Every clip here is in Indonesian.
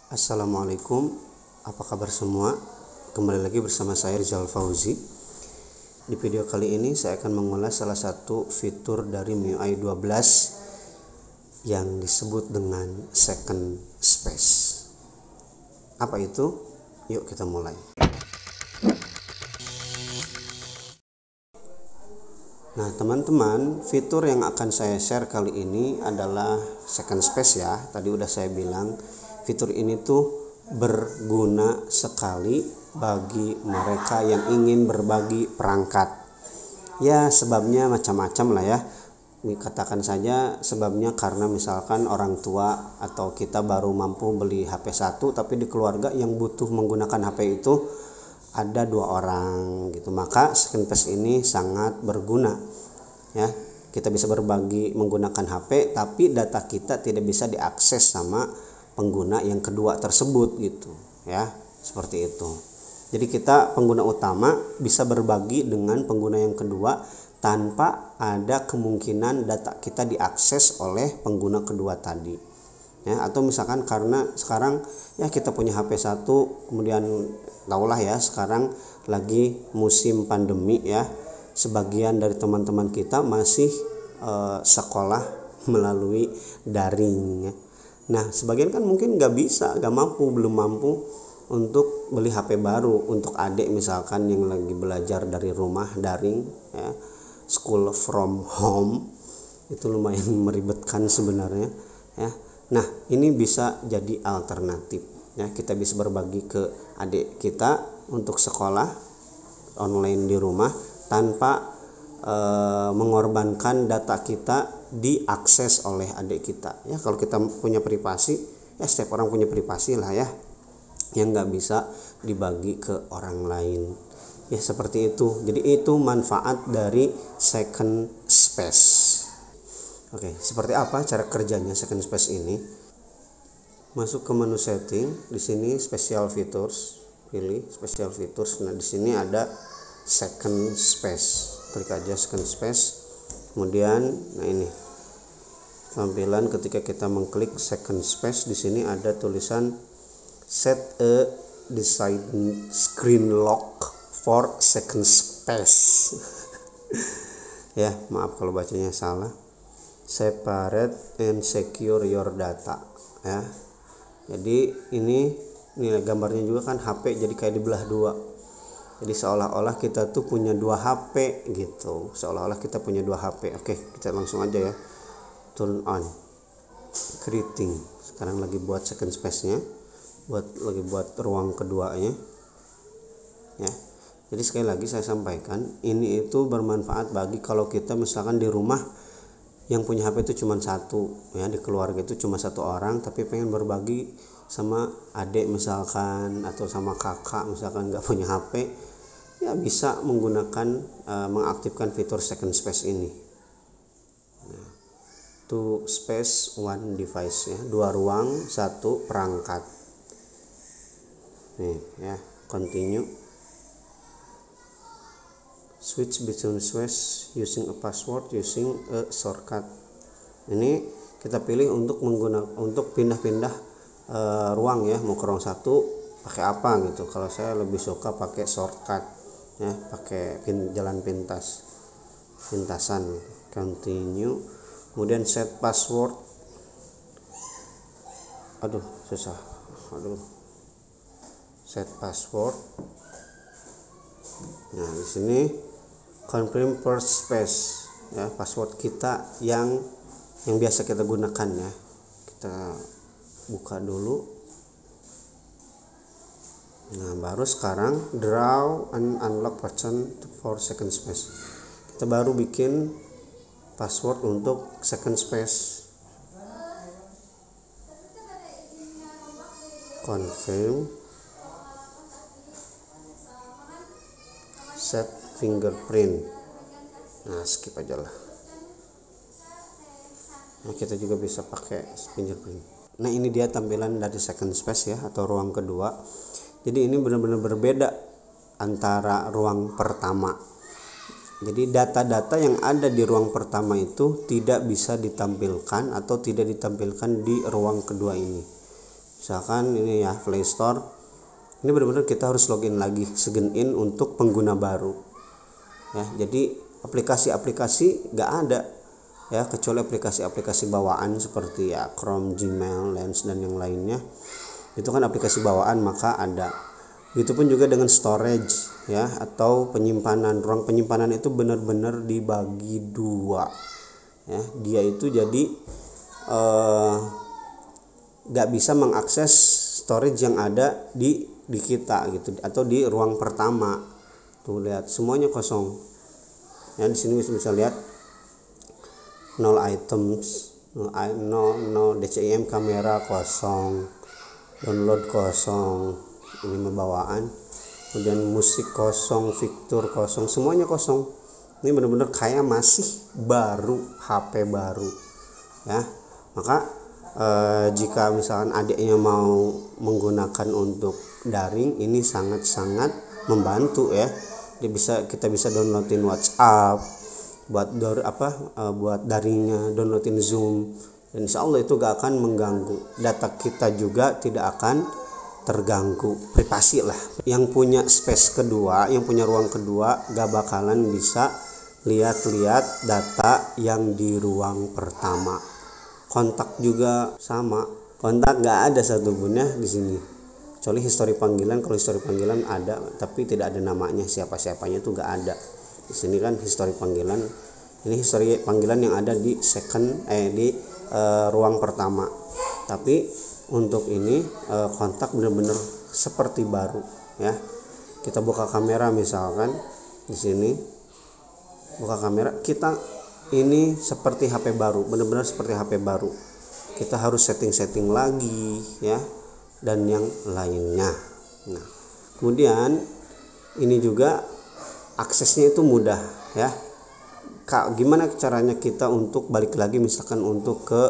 Assalamualaikum, apa kabar semua? Kembali lagi bersama saya Rizal Fauzi. Di video kali ini saya akan mengulas salah satu fitur dari MIUI 12 yang disebut dengan second space. Apa itu? Yuk kita mulai. Nah teman-teman, fitur yang akan saya share kali ini adalah second space ya. Tadi udah saya bilang fitur ini tuh berguna sekali bagi mereka yang ingin berbagi perangkat. Ya sebabnya macam-macam lah ya. Katakan saja sebabnya karena misalkan orang tua atau kita baru mampu beli HP 1, tapi di keluarga yang butuh menggunakan HP itu ada 2 orang gitu. Maka second space ini sangat berguna ya. Kita bisa berbagi menggunakan HP, tapi data kita tidak bisa diakses sama pengguna yang kedua tersebut gitu ya, seperti itu. Jadi kita pengguna utama bisa berbagi dengan pengguna yang kedua tanpa ada kemungkinan data kita diakses oleh pengguna kedua tadi ya. Atau misalkan karena sekarang ya kita punya HP 1, kemudian tahulah ya sekarang lagi musim pandemi ya, sebagian dari teman-teman kita masih sekolah melalui daring ya. Nah sebagian kan mungkin belum mampu untuk beli HP baru untuk adik misalkan yang lagi belajar dari rumah daring ya, school from home. Itu lumayan meribetkan sebenarnya ya. Nah ini bisa jadi alternatif ya, kita bisa berbagi ke adik kita untuk sekolah online di rumah tanpa mengorbankan data kita diakses oleh adik kita ya. Kalau kita punya privasi ya, setiap orang punya privasi lah ya, yang nggak bisa dibagi ke orang lain ya, seperti itu. Jadi itu manfaat dari second space. Oke, seperti apa cara kerjanya second space ini? Masuk ke menu setting, di sini special features, pilih special features. Nah di sini ada second space, klik aja second space. Kemudian nah ini tampilan ketika kita mengklik second space. Di sini ada tulisan set a design screen lock for second space. Ya maaf kalau bacanya salah. Separate and secure your data ya. Jadi ini gambarnya juga kan HP jadi kayak dibelah dua. Jadi seolah-olah kita tuh punya 2 HP gitu. Seolah-olah kita punya 2 HP. Oke, kita langsung aja ya. Turn on. Creating. Sekarang lagi buat second space-nya. Lagi buat ruang keduanya. Ya. Jadi sekali lagi saya sampaikan, ini itu bermanfaat bagi kalau kita misalkan di rumah yang punya HP itu cuma 1 ya, di keluarga itu cuma 1 orang tapi pengen berbagi sama adik misalkan atau sama kakak misalkan nggak punya HP ya, bisa menggunakan mengaktifkan fitur second space ini. Nah, 2 space 1 device ya, 2 ruang 1 perangkat. Nih ya, continue. Switch between space using a password using a shortcut. Ini kita pilih untuk pindah-pindah ruang ya, mau ke ruang 1 pakai apa gitu. Kalau saya lebih suka pakai shortcut ya, pakai jalan pintasan. Continue. Kemudian set password. Susah. Set password. Nah di sini confirm first space ya, password kita yang biasa kita gunakan ya. Kita buka dulu. Nah baru sekarang draw and unlock person for second space. Kita baru bikin password untuk second space. Confirm. Set fingerprint. Nah skip aja lah. Nah kita juga bisa pakai fingerprint. Nah ini dia tampilan dari second space ya, atau ruang kedua. Jadi ini benar-benar berbeda antara ruang pertama. Jadi data-data yang ada di ruang pertama itu tidak bisa ditampilkan atau tidak ditampilkan di ruang kedua ini. Misalkan ini ya Play Store, ini benar-benar kita harus login lagi, sign in untuk pengguna baru ya. Jadi aplikasi-aplikasi nggak ada ya, kecuali aplikasi-aplikasi bawaan seperti ya Chrome, Gmail, Lens dan yang lainnya, itu kan aplikasi bawaan maka ada. Begitupun juga dengan storage ya, atau penyimpanan. Ruang penyimpanan itu benar-benar dibagi dua ya. Dia itu jadi nggak bisa mengakses storage yang ada di kita gitu, atau di ruang pertama. Tuh lihat semuanya kosong ya. Di sini bisa lihat 0 items, 0 DCIM, kamera kosong, download kosong, ini pembawaan, kemudian musik kosong, fitur kosong, semuanya kosong. Ini benar-benar kayak masih baru, HP baru ya. Maka jika misalkan adiknya mau menggunakan untuk daring, ini sangat-sangat membantu ya. Kita bisa downloadin WhatsApp buat buat daringnya, downloadin Zoom, dan insya Allah itu gak akan mengganggu data kita, juga tidak akan terganggu privasi lah. Yang punya space kedua, yang punya ruang kedua, gak bakalan bisa lihat-lihat data yang di ruang pertama. Kontak juga sama, kontak gak ada satupun ya di sini, kecuali histori panggilan. Kalau histori panggilan ada, tapi tidak ada namanya, siapa-siapanya itu gak ada. Di sini kan histori panggilan, ini histori panggilan yang ada di ruang pertama. Tapi untuk ini kontak benar-benar seperti baru ya. Kita buka kamera misalkan, di sini buka kamera, kita ini seperti HP baru, benar-benar seperti HP baru. Kita harus setting lagi ya, dan yang lainnya. Nah, kemudian ini juga aksesnya itu mudah ya. Gimana caranya kita untuk balik lagi misalkan untuk ke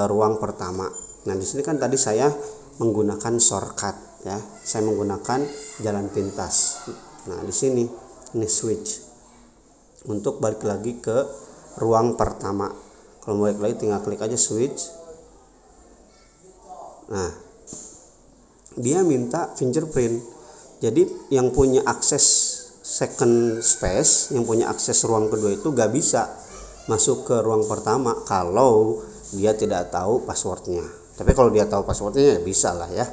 ruang pertama. Nah, di sini kan tadi saya menggunakan shortcut ya. Saya menggunakan jalan pintas. Nah, di sini ini switch untuk balik lagi ke ruang pertama. Kalau balik lagi tinggal klik aja switch. Nah, dia minta fingerprint. Jadi yang punya akses second space, yang punya akses ruang kedua itu gak bisa masuk ke ruang pertama kalau dia tidak tahu passwordnya. Tapi kalau dia tahu passwordnya ya bisa lah ya.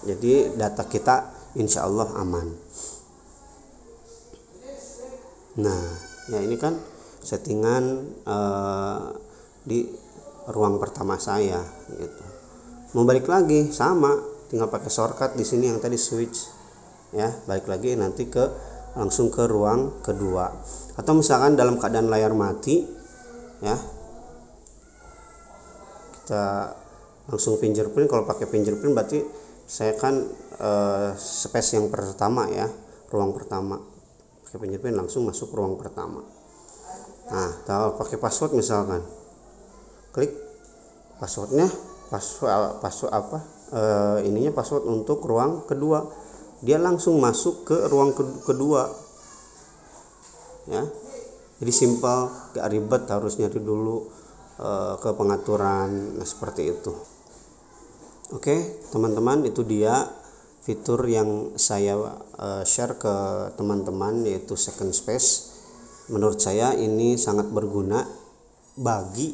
Jadi data kita insya Allah aman. Nah ya, ini kan settingan di ruang pertama saya gitu. Mau balik lagi sama, tinggal pakai shortcut di sini yang tadi switch ya, balik lagi nanti langsung ke ruang kedua. Atau misalkan dalam keadaan layar mati ya, kita langsung fingerprint. Kalau pakai fingerprint berarti saya kan space yang pertama ya, ruang pertama. Pakai fingerprint langsung masuk ruang pertama. Nah, kalau pakai password misalkan, klik passwordnya, password ininya password untuk ruang kedua, dia langsung masuk ke ruang kedua ya. Jadi simpel, gak ribet harus nyari dulu ke pengaturan. Nah, seperti itu. Oke teman-teman, itu dia fitur yang saya share ke teman-teman, yaitu second space. Menurut saya ini sangat berguna bagi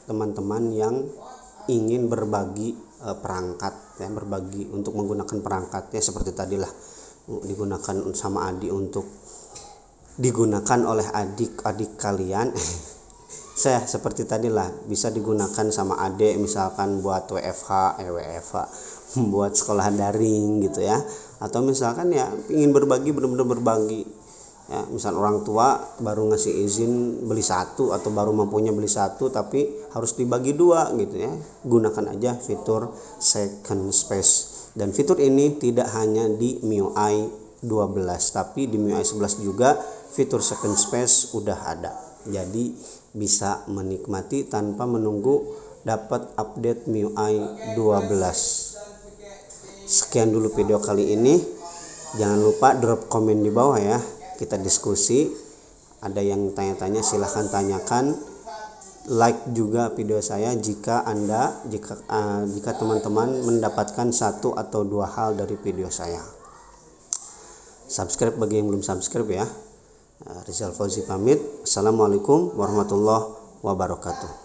teman-teman yang ingin berbagi perangkat ya, berbagi untuk menggunakan perangkatnya seperti tadilah, digunakan sama adik, untuk digunakan oleh adik-adik kalian saya seperti tadilah, bisa digunakan sama adik misalkan buat WFH buat sekolah daring gitu ya. Atau misalkan ya ingin berbagi, benar-benar berbagi ya, misal orang tua baru ngasih izin beli satu, atau baru mampunya beli satu tapi harus dibagi dua gitu ya, gunakan aja fitur second space. Dan fitur ini tidak hanya di MIUI 12, tapi di MIUI 11 juga fitur second space udah ada. Jadi bisa menikmati tanpa menunggu dapat update MIUI 12. Sekian dulu video kali ini. Jangan lupa drop komen di bawah ya, kita diskusi. Ada yang tanya-tanya silahkan tanyakan. like juga video saya jika teman-teman mendapatkan satu atau dua hal dari video saya. Subscribe bagi yang belum subscribe ya. Rizal Fauzi pamit. Assalamualaikum warahmatullahi wabarakatuh.